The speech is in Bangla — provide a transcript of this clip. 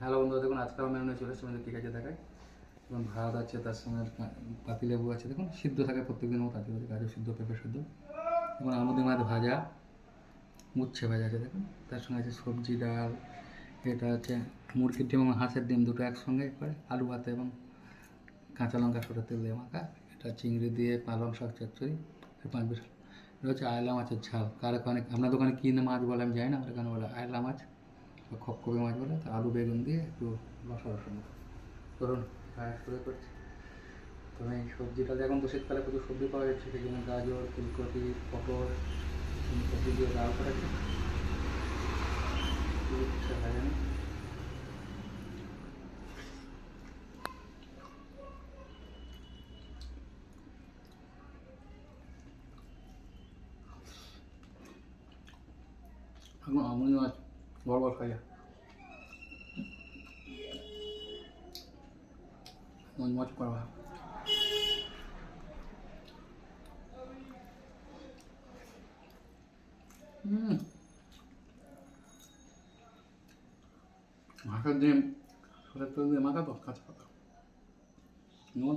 হ্যালো বন্ধুরা, দেখুন আজকে আমার মেনু চলে এসেছে। আমাদের কী আছে দেখায়। যেমন ভাত আছে, তার সঙ্গে পাতিলেবু আছে, দেখুন সিদ্ধ থাকে প্রত্যেকদিন মতো আছে, গাজর সিদ্ধ, পেঁপে সিদ্ধ, এবং আমুদি মাছ ভাজা, উচ্ছে ভাজা আছে দেখুন। তার সঙ্গে আছে সবজি, ডাল, এটা হচ্ছে মুরগির ডিম এবং হাঁসের ডিম দুটো একসঙ্গে করে, আলু ভাতে এবং কাঁচা লঙ্কা সরষের তেল দিয়ে মাখা। এটা চিংড়ি দিয়ে পালং শাক চচ্চড়ি, 5 বিশ। এটা হচ্ছে আয়লা মাছের ঝাল। কার ওখানে আপনার দোকানে কী মাছ বলে আমি জানি না, আমার এখানে বলে আয়লা মাছ বা খপখপে মাছ বলে। তো আলু বেগুন দিয়ে একটু রসা রসা মতো ধরুন ফ্রাই করে করছি। তো এই সবজিটাতে এখন তো শীতকালে প্রচুর সবজি পাওয়া যাচ্ছে, সেই জন্য গাজর, ফুলকপি, পটল সবজি দিয়ে ডাল করেছে। ভাজা নেই। এখন আমুনি মাছ বড় বড় খাইয়া মজ করা। হাঁসের ডিম সরষের তেল দিয়ে মাখা তো কাঁচা পাতা নুন